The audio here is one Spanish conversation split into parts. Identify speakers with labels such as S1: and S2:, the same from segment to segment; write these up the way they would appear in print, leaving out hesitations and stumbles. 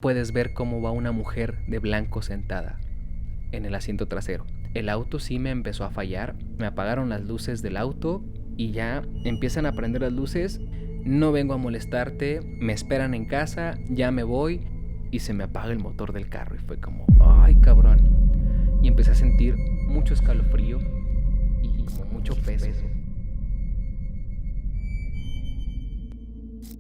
S1: Puedes ver cómo va una mujer de blanco sentada en el asiento trasero. El auto sí me empezó a fallar, me apagaron las luces del auto y ya empiezan a prender las luces. No vengo a molestarte, me esperan en casa, ya me voy, y se me apaga el motor del carro y fue como, ay cabrón. Y empecé a sentir mucho escalofrío y como mucho peso.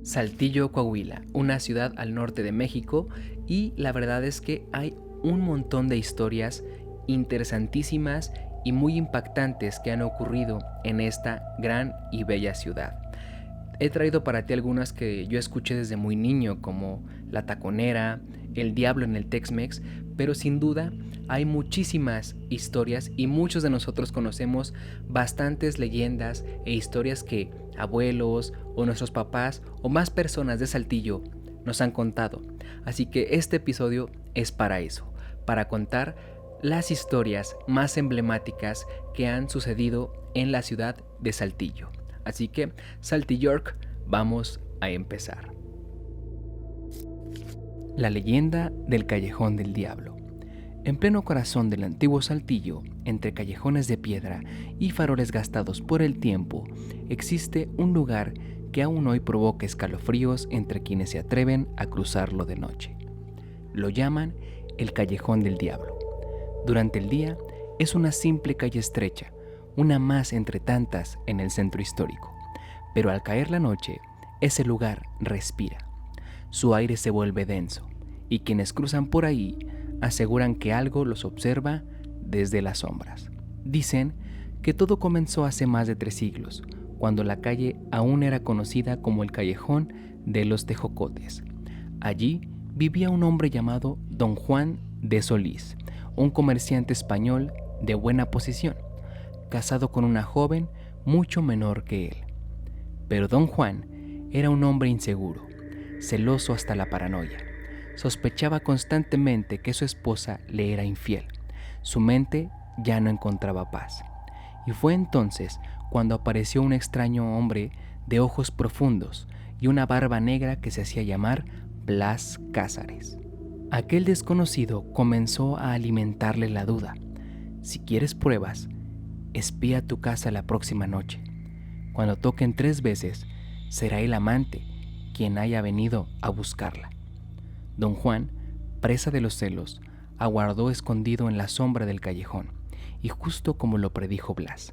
S1: Saltillo, Coahuila, una ciudad al norte de México, y la verdad es que hay un montón de historias interesantísimas y muy impactantes que han ocurrido en esta gran y bella ciudad. He traído para ti algunas que yo escuché desde muy niño, como La Taconera, El Diablo en el Tex-Mex, pero sin duda hay muchísimas historias y muchos de nosotros conocemos bastantes leyendas e historias que abuelos o nuestros papás o más personas de Saltillo nos han contado. Así que este episodio es para eso, para contar las historias más emblemáticas que han sucedido en la ciudad de Saltillo. Así que, Saltillork, vamos a empezar. La leyenda del Callejón del Diablo. En pleno corazón del antiguo Saltillo, entre callejones de piedra y faroles gastados por el tiempo, existe un lugar que aún hoy provoca escalofríos entre quienes se atreven a cruzarlo de noche. Lo llaman el Callejón del Diablo. Durante el día es una simple calle estrecha, una más entre tantas en el centro histórico, pero al caer la noche, ese lugar respira. Su aire se vuelve denso, y quienes cruzan por ahí aseguran que algo los observa desde las sombras. Dicen que todo comenzó hace más de 3 siglos, cuando la calle aún era conocida como el Callejón de los Tejocotes. Allí vivía un hombre llamado Don Juan de Solís, un comerciante español de buena posición, casado con una joven mucho menor que él. Pero Don Juan era un hombre inseguro, celoso hasta la paranoia. Sospechaba constantemente que su esposa le era infiel. Su mente ya no encontraba paz. Y fue entonces cuando apareció un extraño hombre de ojos profundos y una barba negra que se hacía llamar Blas Cázares. Aquel desconocido comenzó a alimentarle la duda. Si quieres pruebas, espía tu casa la próxima noche. Cuando toquen 3 veces, será el amante quien haya venido a buscarla. Don Juan, presa de los celos, aguardó escondido en la sombra del callejón, y justo como lo predijo Blas,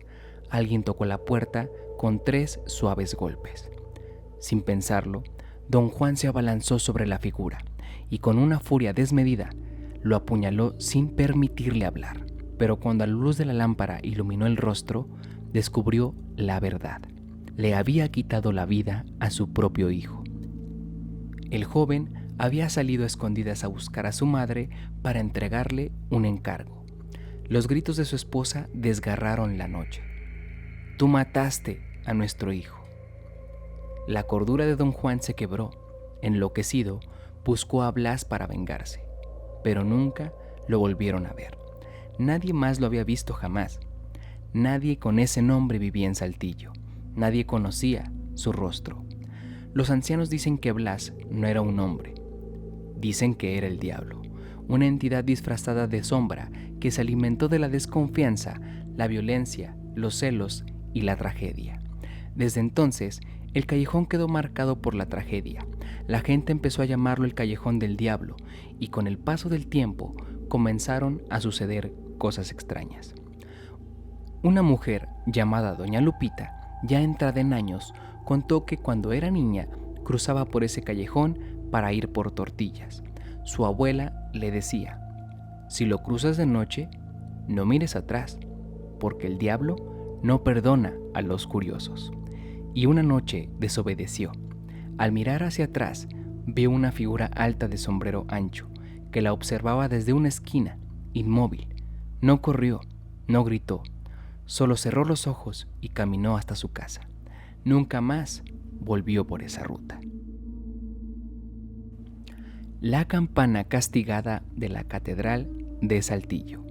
S1: alguien tocó la puerta con 3 suaves golpes. Sin pensarlo, Don Juan se abalanzó sobre la figura y con una furia desmedida lo apuñaló sin permitirle hablar. Pero cuando la luz de la lámpara iluminó el rostro, descubrió la verdad. Le había quitado la vida a su propio hijo. El joven había salido a escondidas a buscar a su madre para entregarle un encargo. Los gritos de su esposa desgarraron la noche. «Tú mataste a nuestro hijo». La cordura de Don Juan se quebró. Enloquecido, buscó a Blas para vengarse, pero nunca lo volvieron a ver. Nadie más lo había visto jamás. Nadie con ese nombre vivía en Saltillo. Nadie conocía su rostro. Los ancianos dicen que Blas no era un hombre. Dicen que era el diablo, una entidad disfrazada de sombra que se alimentó de la desconfianza, la violencia, los celos y la tragedia. Desde entonces, el callejón quedó marcado por la tragedia. La gente empezó a llamarlo el Callejón del Diablo, y con el paso del tiempo comenzaron a suceder cosas extrañas. Una mujer llamada Doña Lupita, ya entrada en años, contó que cuando era niña cruzaba por ese callejón para ir por tortillas. Su abuela le decía: si lo cruzas de noche, no mires atrás, porque el diablo no perdona a los curiosos. Y una noche desobedeció. Al mirar hacia atrás, vio una figura alta de sombrero ancho, que la observaba desde una esquina, inmóvil. No corrió, no gritó, solo cerró los ojos y caminó hasta su casa. Nunca más volvió por esa ruta. La campana castigada de la Catedral de Saltillo.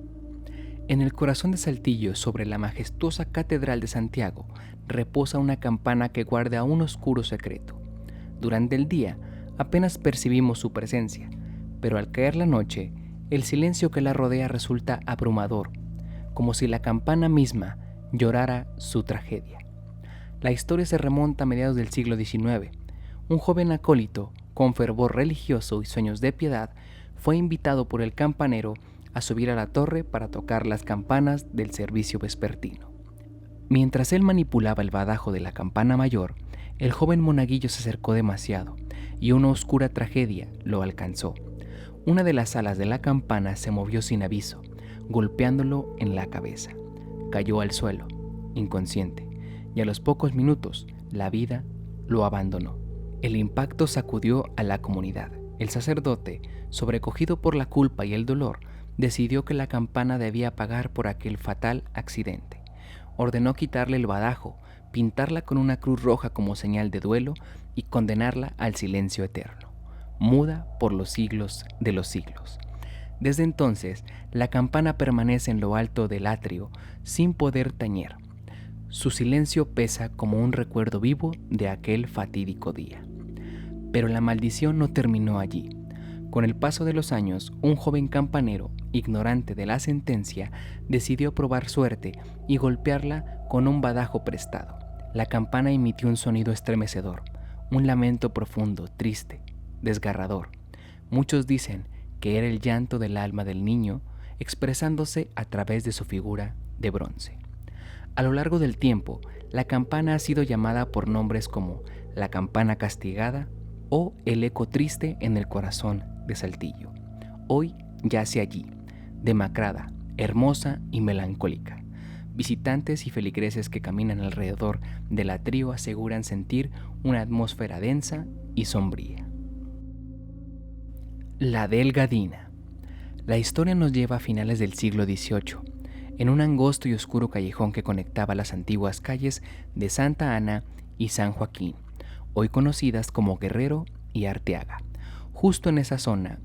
S1: En el corazón de Saltillo, sobre la majestuosa Catedral de Santiago, reposa una campana que guarda un oscuro secreto. Durante el día apenas percibimos su presencia, Pero al caer la noche, el silencio que la rodea resulta abrumador, como si la campana misma llorara su tragedia. La historia se remonta a mediados del siglo XIX. Un joven acólito, con fervor religioso y sueños de piedad, fue invitado por el campanero a subir a la torre para tocar las campanas del servicio vespertino. Mientras él manipulaba el badajo de la campana mayor, el joven monaguillo se acercó demasiado y una oscura tragedia lo alcanzó. Una de las alas de la campana se movió sin aviso, golpeándolo en la cabeza. Cayó al suelo, inconsciente, y a los pocos minutos la vida lo abandonó. El impacto sacudió a la comunidad. El sacerdote, sobrecogido por la culpa y el dolor, decidió que la campana debía pagar por aquel fatal accidente. Ordenó quitarle el badajo, pintarla con una cruz roja como señal de duelo y condenarla al silencio eterno, muda por los siglos de los siglos. Desde entonces, la campana permanece en lo alto del atrio sin poder tañer. Su silencio pesa como un recuerdo vivo de aquel fatídico día. Pero la maldición no terminó allí. Con el paso de los años, un joven campanero, ignorante de la sentencia, decidió probar suerte y golpearla con un badajo prestado. La campana emitió un sonido estremecedor, un lamento profundo, triste, desgarrador. Muchos dicen que era el llanto del alma del niño expresándose a través de su figura de bronce. A lo largo del tiempo, la campana ha sido llamada por nombres como la campana castigada o el eco triste en el corazón de Saltillo. Hoy yace allí, demacrada, hermosa y melancólica. Visitantes y feligreses que caminan alrededor del atrio aseguran sentir una atmósfera densa y sombría. La Delgadina. La historia nos lleva a finales del siglo XVIII, en un angosto y oscuro callejón que conectaba las antiguas calles de Santa Ana y San Joaquín, hoy conocidas como Guerrero y Arteaga. Justo en esa zona,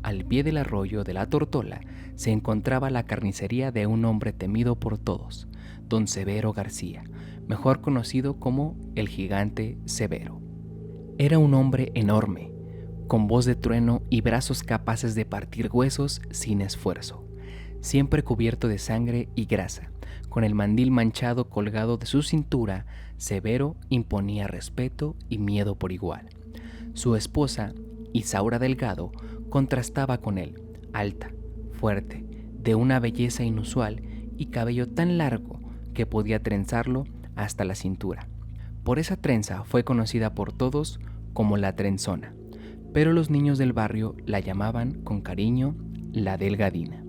S1: al pie del arroyo de la Tortola, se encontraba la carnicería de un hombre temido por todos, don Severo García, mejor conocido como el Gigante Severo. Era un hombre enorme, con voz de trueno y brazos capaces de partir huesos sin esfuerzo, siempre cubierto de sangre y grasa. Con el mandil manchado colgado de su cintura, Severo imponía respeto y miedo por igual. Su esposa, Isaura Delgado, contrastaba con él, alta, fuerte, de una belleza inusual y cabello tan largo que podía trenzarlo hasta la cintura. Por esa trenza fue conocida por todos como la Trenzona, pero los niños del barrio la llamaban con cariño la Delgadina.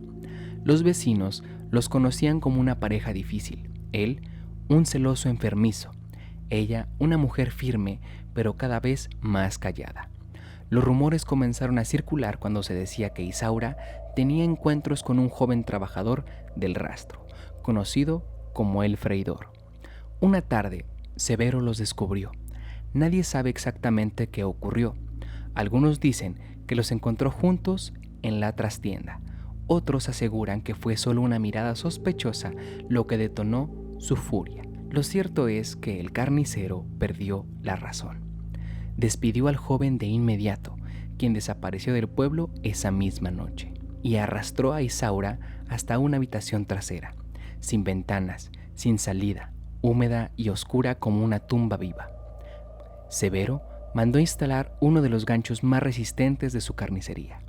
S1: Los vecinos los conocían como una pareja difícil, él un celoso enfermizo, ella una mujer firme pero cada vez más callada. Los rumores comenzaron a circular cuando se decía que Isaura tenía encuentros con un joven trabajador del rastro, conocido como el Freidor. Una tarde, Severo los descubrió. Nadie sabe exactamente qué ocurrió. Algunos dicen que los encontró juntos en la trastienda. Otros aseguran que fue solo una mirada sospechosa lo que detonó su furia. Lo cierto es que el carnicero perdió la razón. Despidió al joven de inmediato, quien desapareció del pueblo esa misma noche, y arrastró a Isaura hasta una habitación trasera, sin ventanas, sin salida, húmeda y oscura como una tumba viva. Severo mandó instalar uno de los ganchos más resistentes de su carnicería.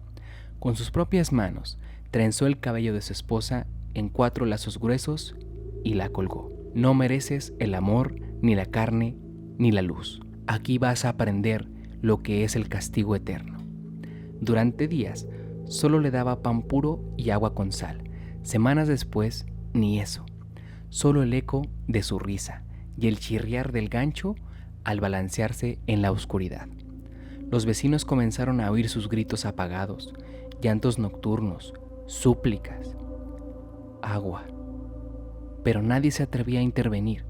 S1: Con sus propias manos, trenzó el cabello de su esposa en 4 lazos gruesos y la colgó. No mereces el amor, ni la carne, ni la luz. Aquí vas a aprender lo que es el castigo eterno. Durante días, solo le daba pan puro y agua con sal. Semanas después, ni eso. Solo el eco de su risa y el chirriar del gancho al balancearse en la oscuridad. Los vecinos comenzaron a oír sus gritos apagados, llantos nocturnos, súplicas, agua. Pero nadie se atrevía a intervenir.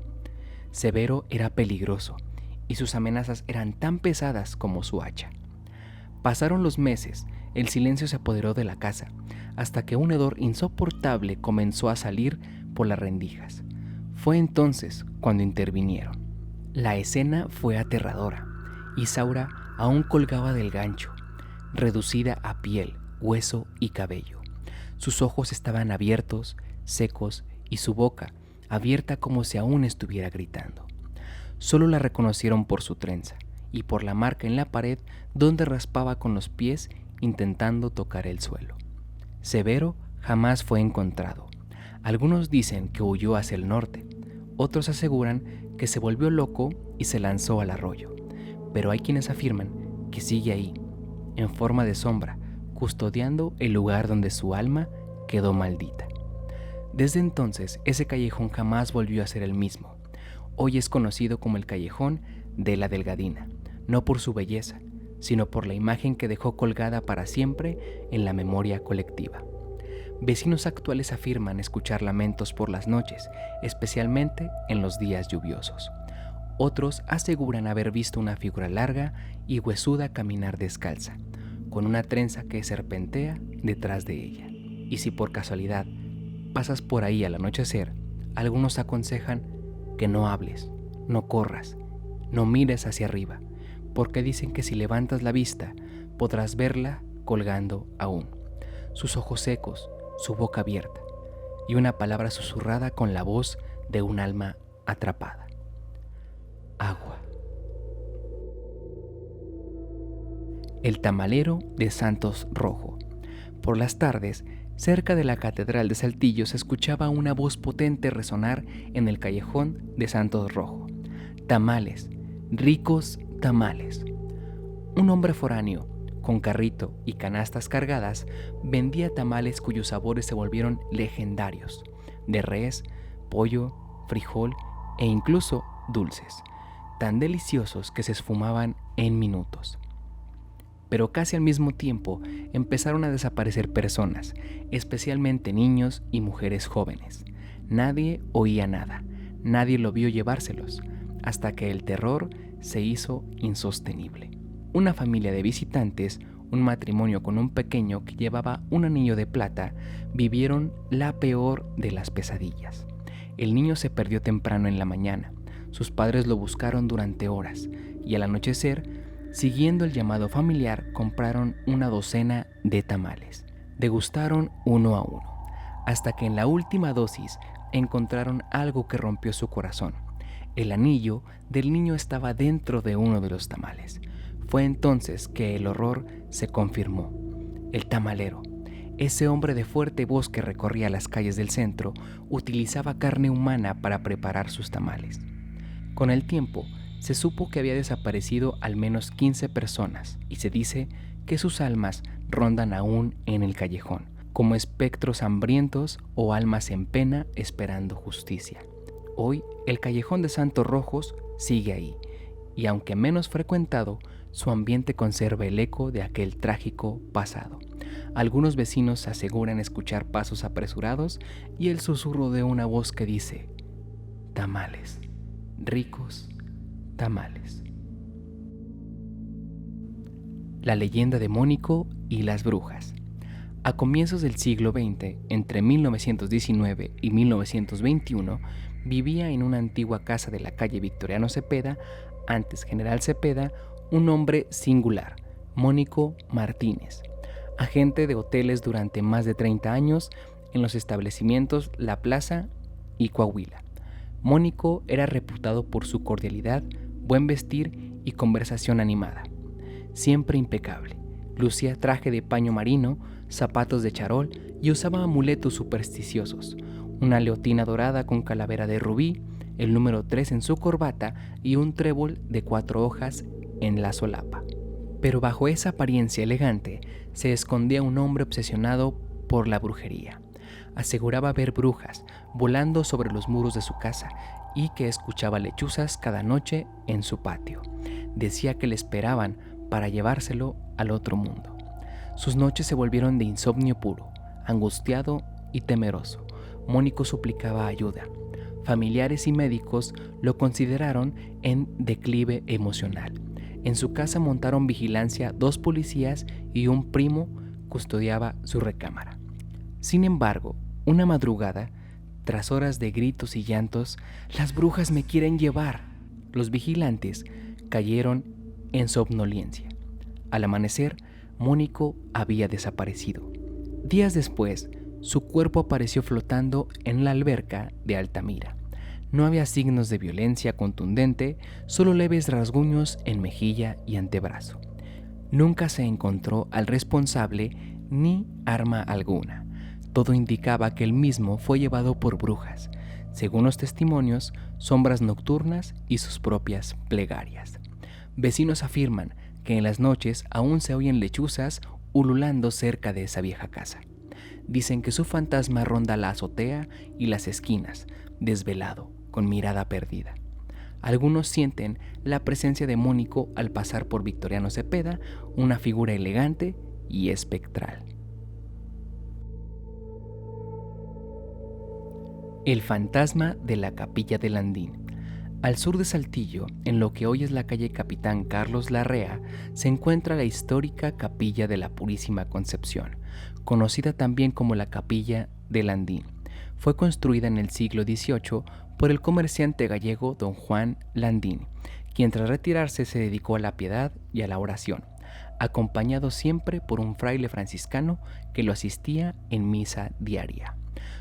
S1: Severo era peligroso y sus amenazas eran tan pesadas como su hacha. Pasaron los meses, el silencio se apoderó de la casa, hasta que un hedor insoportable comenzó a salir por las rendijas. Fue entonces cuando intervinieron. La escena fue aterradora. Isaura aún colgaba del gancho, reducida a piel, hueso y cabello. Sus ojos estaban abiertos, secos, y su boca abierta como si aún estuviera gritando. Solo la reconocieron por su trenza y por la marca en la pared donde raspaba con los pies intentando tocar el suelo. Severo jamás fue encontrado. Algunos dicen que huyó hacia el norte, otros aseguran que se volvió loco y se lanzó al arroyo, pero hay quienes afirman que sigue ahí, en forma de sombra, custodiando el lugar donde su alma quedó maldita. Desde entonces, ese callejón jamás volvió a ser el mismo. Hoy es conocido como el Callejón de la Delgadina, no por su belleza, sino por la imagen que dejó colgada para siempre en la memoria colectiva. Vecinos actuales afirman escuchar lamentos por las noches, especialmente en los días lluviosos. Otros aseguran haber visto una figura larga y huesuda caminar descalza, con una trenza que serpentea detrás de ella. Y si por casualidad pasas por ahí al anochecer, algunos aconsejan que no hables, no corras, no mires hacia arriba, porque dicen que si levantas la vista podrás verla colgando aún, sus ojos secos, su boca abierta y una palabra susurrada con la voz de un alma atrapada. Agua. El tamalero de Santos Rojo. Por las tardes, cerca de la Catedral de Saltillo se escuchaba una voz potente resonar en el callejón de Santos Rojo. Tamales, ricos tamales. Un hombre foráneo, con carrito y canastas cargadas, vendía tamales cuyos sabores se volvieron legendarios, de res, pollo, frijol e incluso dulces, tan deliciosos que se esfumaban en minutos. Pero casi al mismo tiempo empezaron a desaparecer personas, especialmente niños y mujeres jóvenes. Nadie oía nada, nadie lo vio llevárselos, hasta que el terror se hizo insostenible. Una familia de visitantes, un matrimonio con un pequeño que llevaba un anillo de plata, vivieron la peor de las pesadillas. El niño se perdió temprano en la mañana. Sus padres lo buscaron durante horas y al anochecer, siguiendo el llamado familiar, compraron una docena de tamales. Degustaron uno a uno, hasta que en la última dosis encontraron algo que rompió su corazón. El anillo del niño estaba dentro de uno de los tamales. Fue entonces que el horror se confirmó. El tamalero, ese hombre de fuerte voz que recorría las calles del centro, utilizaba carne humana para preparar sus tamales. Con el tiempo, se supo que había desaparecido al menos 15 personas y se dice que sus almas rondan aún en el callejón, como espectros hambrientos o almas en pena esperando justicia. Hoy, el Callejón de Santos Rojos sigue ahí, y aunque menos frecuentado, su ambiente conserva el eco de aquel trágico pasado. Algunos vecinos aseguran escuchar pasos apresurados y el susurro de una voz que dice: tamales, ricos tamales. La leyenda de Mónico y las brujas. A comienzos del siglo XX, entre 1919 y 1921, vivía en una antigua casa de la calle Victoriano Cepeda, antes General Cepeda, un hombre singular, Mónico Martínez, agente de hoteles durante más de 30 años en los establecimientos La Plaza y Coahuila. Mónico era reputado por su cordialidad, buen vestir y conversación animada. Siempre impecable, lucía traje de paño marino, zapatos de charol y usaba amuletos supersticiosos, una leotina dorada con calavera de rubí, el número 3 en su corbata y un trébol de 4 hojas en la solapa. Pero bajo esa apariencia elegante se escondía un hombre obsesionado por la brujería. Aseguraba ver brujas volando sobre los muros de su casa y que escuchaba lechuzas cada noche en su patio. Decía que le esperaban para llevárselo al otro mundo. Sus noches se volvieron de insomnio puro, angustiado y temeroso. Mónico suplicaba ayuda. Familiares y médicos lo consideraron en declive emocional. En su casa montaron vigilancia 2 policías y un primo custodiaba su recámara. Sin embargo, una madrugada, tras horas de gritos y llantos, las brujas me quieren llevar. Los vigilantes cayeron en somnolencia. Al amanecer, Mónico había desaparecido. Días después, su cuerpo apareció flotando en la alberca de Altamira. No había signos de violencia contundente, solo leves rasguños en mejilla y antebrazo. Nunca se encontró al responsable ni arma alguna. Todo indicaba que el mismo fue llevado por brujas, según los testimonios, sombras nocturnas y sus propias plegarias. Vecinos afirman que en las noches aún se oyen lechuzas ululando cerca de esa vieja casa. Dicen que su fantasma ronda la azotea y las esquinas, desvelado, con mirada perdida. Algunos sienten la presencia de Mónico al pasar por Victoriano Cepeda, una figura elegante y espectral. El fantasma de la Capilla de Landín. Al sur de Saltillo, en lo que hoy es la calle Capitán Carlos Larrea, se encuentra la histórica Capilla de la Purísima Concepción, conocida también como la Capilla de Landín. Fue construida en el siglo XVIII por el comerciante gallego don Juan Landín, quien tras retirarse se dedicó a la piedad y a la oración, acompañado siempre por un fraile franciscano que lo asistía en misa diaria.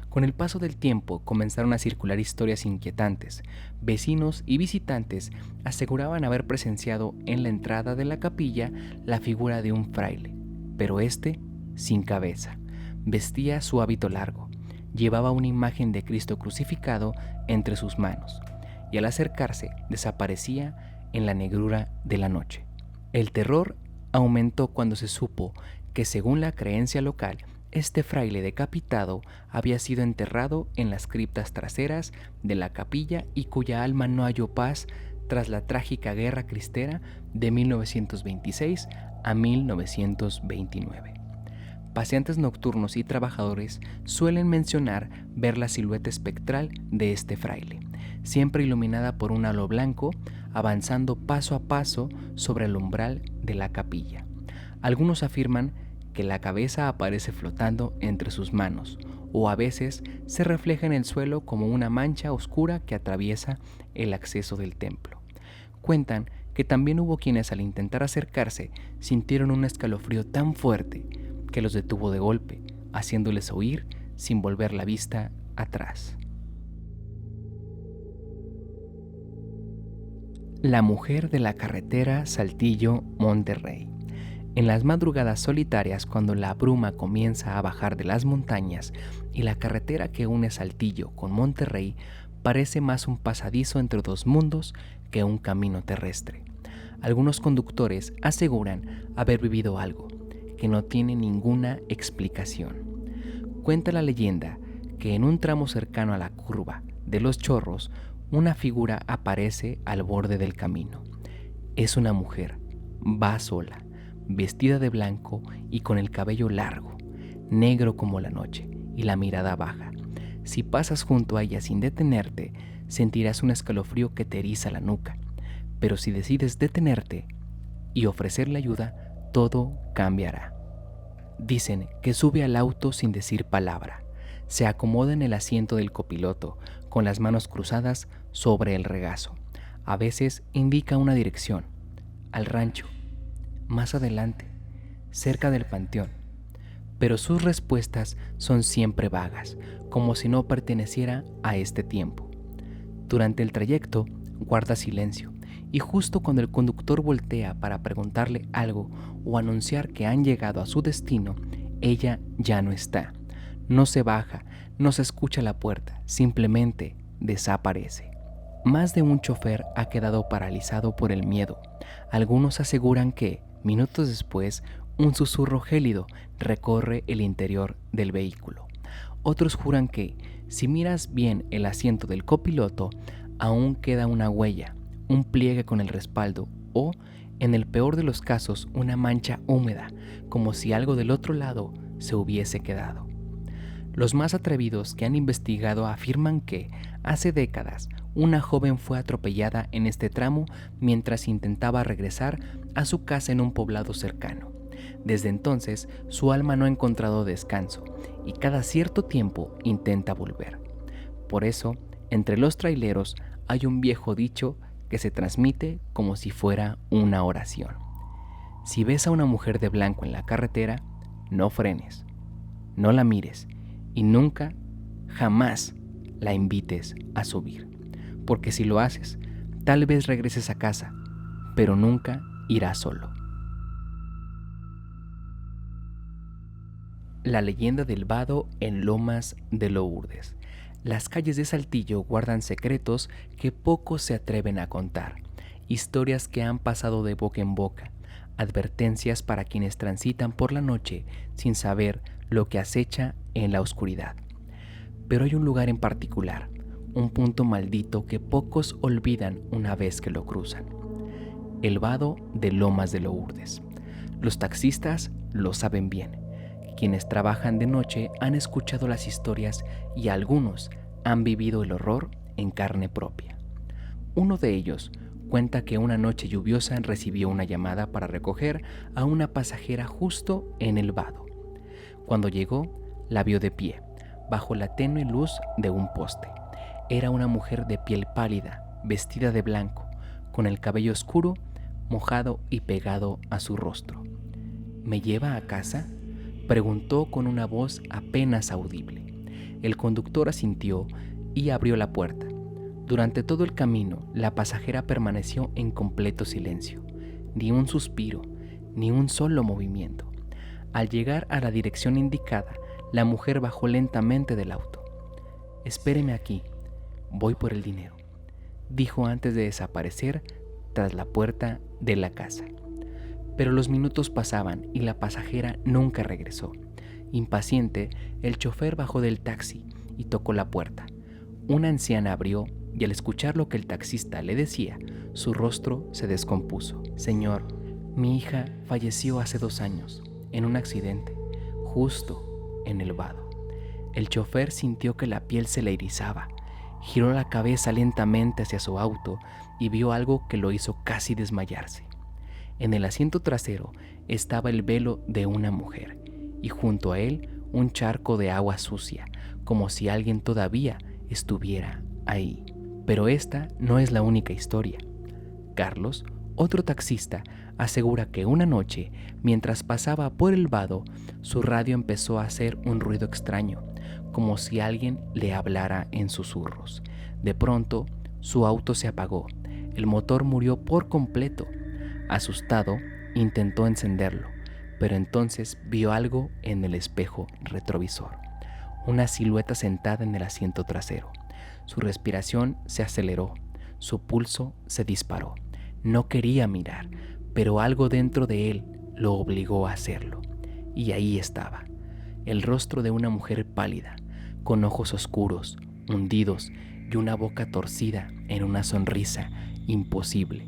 S1: Con el paso del tiempo comenzaron a circular historias inquietantes. Vecinos y visitantes aseguraban haber presenciado en la entrada de la capilla la figura de un fraile, pero este sin cabeza. Vestía su hábito largo, llevaba una imagen de Cristo crucificado entre sus manos y al acercarse desaparecía en la negrura de la noche. El terror aumentó cuando se supo que, según la creencia local, este fraile decapitado había sido enterrado en las criptas traseras de la capilla y cuya alma no halló paz tras la trágica guerra cristera de 1926 a 1929. Paseantes nocturnos y trabajadores suelen mencionar ver la silueta espectral de este fraile, siempre iluminada por un halo blanco, avanzando paso a paso sobre el umbral de la capilla. Algunos afirman que la cabeza aparece flotando entre sus manos, o a veces se refleja en el suelo como una mancha oscura que atraviesa el acceso del templo. Cuentan que también hubo quienes al intentar acercarse sintieron un escalofrío tan fuerte que los detuvo de golpe, haciéndoles huir sin volver la vista atrás. La mujer de la carretera Saltillo-Monterrey. En las madrugadas solitarias, cuando la bruma comienza a bajar de las montañas y la carretera que une Saltillo con Monterrey parece más un pasadizo entre dos mundos que un camino terrestre. Algunos conductores aseguran haber vivido algo que no tiene ninguna explicación. Cuenta la leyenda que en un tramo cercano a la curva de Los Chorros, una figura aparece al borde del camino. Es una mujer, va sola, vestida de blanco y con el cabello largo, negro como la noche, y la mirada baja. Si pasas junto a ella sin detenerte, sentirás un escalofrío que te eriza la nuca, pero si decides detenerte y ofrecerle ayuda, todo cambiará. Dicen que sube al auto sin decir palabra, se acomoda en el asiento del copiloto, con las manos cruzadas sobre el regazo. A veces indica una dirección, al rancho, más adelante, cerca del panteón, pero sus respuestas son siempre vagas, como si no perteneciera a este tiempo. Durante el trayecto guarda silencio y justo cuando el conductor voltea para preguntarle algo o anunciar que han llegado a su destino, ella ya no está. No se baja, no se escucha la puerta, simplemente desaparece. Más de un chofer ha quedado paralizado por el miedo. Algunos aseguran que, minutos después, un susurro gélido recorre el interior del vehículo. Otros juran que, si miras bien el asiento del copiloto, aún queda una huella, un pliegue con el respaldo o, en el peor de los casos, una mancha húmeda, como si algo del otro lado se hubiese quedado. Los más atrevidos que han investigado afirman que, hace décadas, una joven fue atropellada en este tramo mientras intentaba regresar a su casa en un poblado cercano. Desde entonces, su alma no ha encontrado descanso y cada cierto tiempo intenta volver. Por eso, entre los traileros hay un viejo dicho que se transmite como si fuera una oración. Si ves a una mujer de blanco en la carretera, no frenes, no la mires y nunca, jamás la invites a subir, porque si lo haces, tal vez regreses a casa, pero nunca irás solo. La leyenda del vado en Lomas de Lourdes. Las calles de Saltillo guardan secretos que pocos se atreven a contar, historias que han pasado de boca en boca, advertencias para quienes transitan por la noche sin saber lo que acecha en la oscuridad. Pero hay un lugar en particular, un punto maldito que pocos olvidan una vez que lo cruzan: el vado de Lomas de Lourdes. Los taxistas lo saben bien. Quienes trabajan de noche han escuchado las historias y algunos han vivido el horror en carne propia. Uno de ellos cuenta que una noche lluviosa recibió una llamada para recoger a una pasajera justo en el vado. Cuando llegó, la vio de pie, bajo la tenue luz de un poste. Era una mujer de piel pálida, vestida de blanco, con el cabello oscuro, mojado y pegado a su rostro. ¿Me lleva a casa?, preguntó con una voz apenas audible. El conductor asintió y abrió la puerta. Durante todo el camino, la pasajera permaneció en completo silencio. Ni un suspiro, ni un solo movimiento. Al llegar a la dirección indicada, la mujer bajó lentamente del auto. «Espéreme aquí, voy por el dinero», dijo antes de desaparecer tras la puerta de la casa. Pero los minutos pasaban y la pasajera nunca regresó. Impaciente, el chofer bajó del taxi y tocó la puerta. Una anciana abrió y al escuchar lo que el taxista le decía, su rostro se descompuso. «Señor, mi hija falleció hace 2 años, en un accidente, justo en el vado». El chofer sintió que la piel se le erizaba. Giró la cabeza lentamente hacia su auto y vio algo que lo hizo casi desmayarse. En el asiento trasero estaba el velo de una mujer y junto a él un charco de agua sucia, como si alguien todavía estuviera ahí. Pero esta no es la única historia. Carlos, otro taxista, asegura que una noche, mientras pasaba por el vado, su radio empezó a hacer un ruido extraño, como si alguien le hablara en susurros. De pronto, su auto se apagó. El motor murió por completo. Asustado, intentó encenderlo, pero entonces vio algo en el espejo retrovisor. Una silueta sentada en el asiento trasero. Su respiración se aceleró, su pulso se disparó. No quería mirar, pero algo dentro de él lo obligó a hacerlo. Y ahí estaba, el rostro de una mujer pálida, con ojos oscuros, hundidos y una boca torcida en una sonrisa imposible.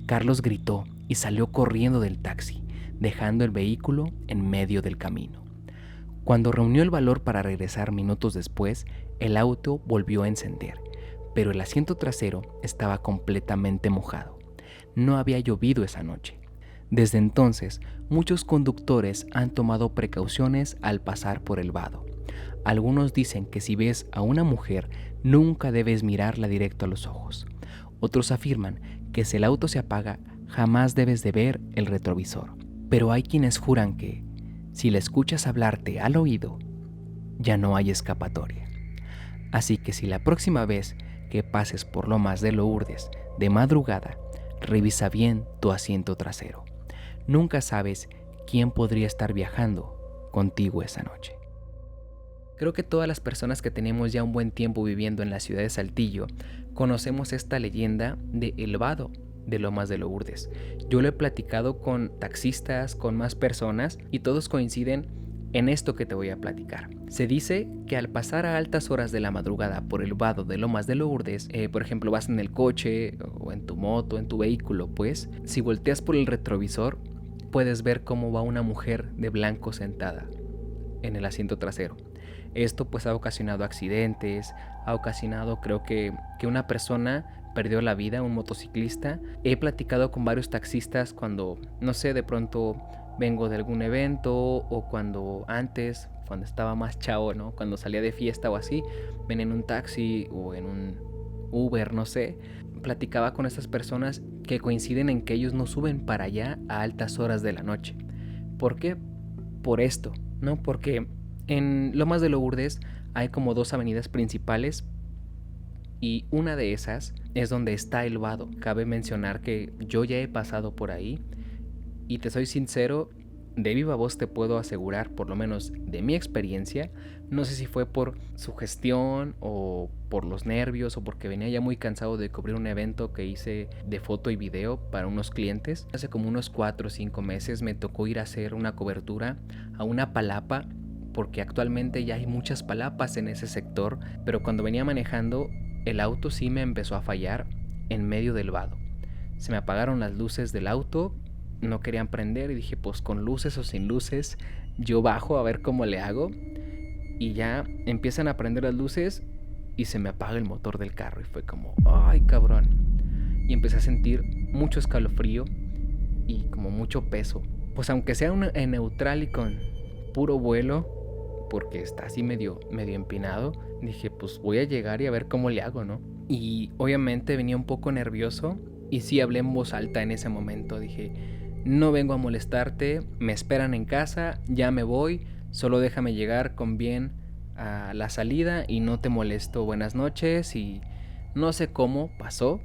S1: Carlos gritó y salió corriendo del taxi, dejando el vehículo en medio del camino. Cuando reunió el valor para regresar minutos después, el auto volvió a encender, pero el asiento trasero estaba completamente mojado. No había llovido esa noche. Desde entonces, muchos conductores han tomado precauciones al pasar por el vado. Algunos dicen que si ves a una mujer, nunca debes mirarla directo a los ojos. Otros afirman que si el auto se apaga, jamás debes de ver el retrovisor. Pero hay quienes juran que, si la escuchas hablarte al oído, ya no hay escapatoria. Así que si la próxima vez que pases por Lomas de Lourdes de madrugada, revisa bien tu asiento trasero. Nunca sabes quién podría estar viajando contigo esa noche. Creo que todas las personas que tenemos ya un buen tiempo viviendo en la ciudad de Saltillo conocemos esta leyenda de El Vado de Lomas de Lourdes. Yo lo he platicado con taxistas, con más personas y todos coinciden en esto que te voy a platicar. Se dice que al pasar a altas horas de la madrugada por el vado de Lomas de Lourdes, por ejemplo vas en el coche o en tu moto, en tu vehículo, pues si volteas por el retrovisor puedes ver cómo va una mujer de blanco sentada en el asiento trasero. Esto pues ha ocasionado accidentes, ha ocasionado creo que una persona perdió la vida, un motociclista. He platicado con varios taxistas cuando, no sé, de pronto vengo de algún evento o cuando estaba más chavo, ¿no? Cuando salía de fiesta o así, ven en un taxi o en un Uber, no sé. platicaba con estas personas que coinciden en que ellos no suben para allá a altas horas de la noche. ¿Por qué? Por esto, ¿no? Porque en Lomas de Lourdes hay como 2 avenidas principales y una de esas es donde está el vado. Cabe mencionar que yo ya he pasado por ahí y te soy sincero, de viva voz te puedo asegurar, por lo menos de mi experiencia, no sé si fue por sugestión o por los nervios o porque venía ya muy cansado de cubrir un evento que hice de foto y video para unos clientes. Hace como unos 4 o 5 meses me tocó ir a hacer una cobertura a una palapa, porque actualmente ya hay muchas palapas en ese sector, pero cuando venía manejando el auto sí me empezó a fallar en medio del vado. Se me apagaron las luces del auto, no querían prender y dije, pues con luces o sin luces, yo bajo a ver cómo le hago. Y ya empiezan a prender las luces y se me apaga el motor del carro y fue como, ay cabrón. Y empecé a sentir mucho escalofrío y como mucho peso. Pues aunque sea en neutral y con puro vuelo, porque está así medio empinado, dije, pues voy a llegar y a ver cómo le hago, ¿no? Y obviamente venía un poco nervioso y sí hablé en voz alta en ese momento. Dije, no vengo a molestarte, me esperan en casa, ya me voy, solo déjame llegar con bien a la salida y no te molesto, buenas noches. Y no sé cómo pasó,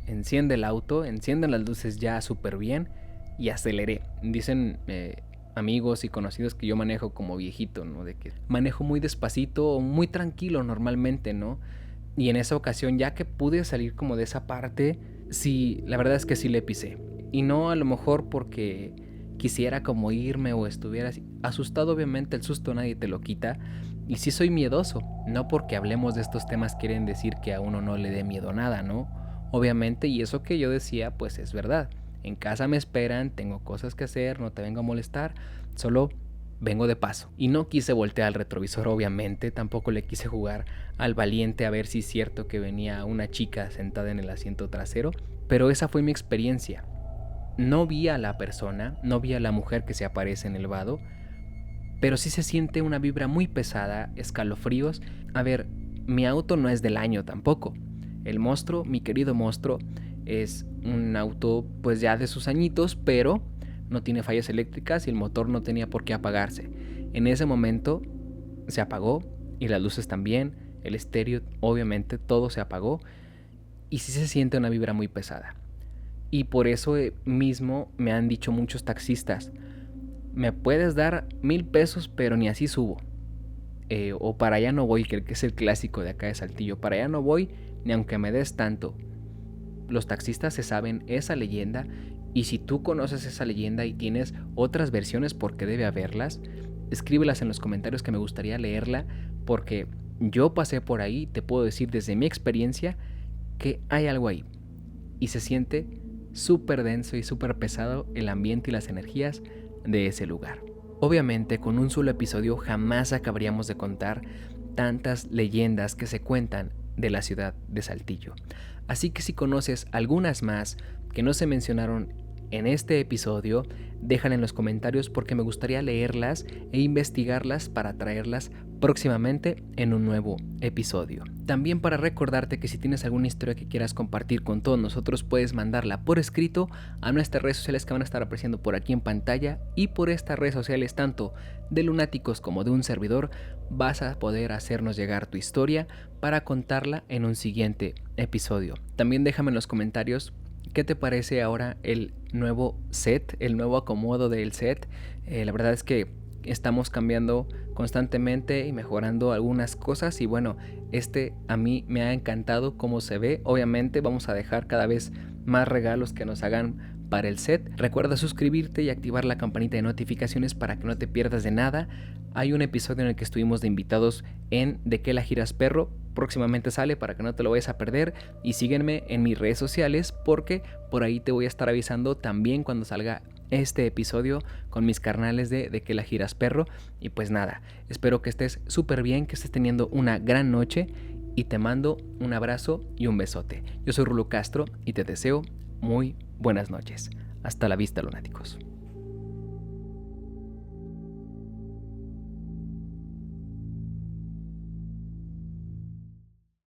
S1: enciende el auto, encienden las luces ya súper bien y aceleré. Dicen amigos y conocidos que yo manejo como viejito, ¿no? De que manejo muy despacito o muy tranquilo normalmente, ¿no? Y en esa ocasión, ya que pude salir como de esa parte, sí, la verdad es que sí le pisé. Y no a lo mejor porque quisiera como irme o estuviera asustado. Obviamente el susto nadie te lo quita. Y sí soy miedoso. No porque hablemos de estos temas quieren decir que a uno no le dé miedo nada, ¿no? Obviamente, y eso que yo decía pues es verdad. En casa me esperan, tengo cosas que hacer, no te vengo a molestar, solo vengo de paso. Y no quise voltear al retrovisor, obviamente, tampoco le quise jugar al valiente a ver si es cierto que venía una chica sentada en el asiento trasero, pero esa fue mi experiencia. No vi a la persona, no vi a la mujer que se aparece en el vado, pero sí se siente una vibra muy pesada, escalofríos. A ver, mi auto no es del año tampoco. El monstruo, mi querido monstruo, es un auto pues ya de sus añitos, pero no tiene fallas eléctricas y el motor no tenía por qué apagarse. En ese momento se apagó y las luces también, el estéreo, obviamente todo se apagó y sí se siente una vibra muy pesada. Y por eso mismo me han dicho muchos taxistas, me puedes dar 1,000 pesos pero ni así subo. O para allá no voy, que es el clásico de acá de Saltillo, para allá no voy ni aunque me des tanto. Los taxistas se saben esa leyenda y si tú conoces esa leyenda y tienes otras versiones porque debe haberlas, escríbelas en los comentarios que me gustaría leerla, porque yo pasé por ahí, te puedo decir desde mi experiencia que hay algo ahí y se siente súper denso y súper pesado el ambiente y las energías de ese lugar. Obviamente con un solo episodio jamás acabaríamos de contar tantas leyendas que se cuentan de la ciudad de Saltillo. Así que si conoces algunas más que no se mencionaron en este episodio, déjala en los comentarios porque me gustaría leerlas e investigarlas para traerlas próximamente en un nuevo episodio. También para recordarte que si tienes alguna historia que quieras compartir con todos nosotros, puedes mandarla por escrito a nuestras redes sociales que van a estar apareciendo por aquí en pantalla, y por estas redes sociales tanto de Lunáticos como de un servidor vas a poder hacernos llegar tu historia para contarla en un siguiente episodio. También déjame en los comentarios ¿qué te parece ahora el nuevo set, el nuevo acomodo del set? La verdad es que estamos cambiando constantemente y mejorando algunas cosas y bueno, a mí me ha encantado cómo se ve. Obviamente vamos a dejar cada vez más regalos que nos hagan para el set. Recuerda suscribirte y activar la campanita de notificaciones para que no te pierdas de nada. Hay un episodio en el que estuvimos de invitados en ¿De qué la giras, perro? Próximamente sale para que no te lo vayas a perder, y sígueme en mis redes sociales porque por ahí te voy a estar avisando también cuando salga este episodio con mis carnales de que la giras, perro. Y pues nada, espero que estés súper bien, que estés teniendo una gran noche y te mando un abrazo y un besote. Yo soy Rulo Castro y te deseo muy buenas noches. Hasta la vista, lunáticos.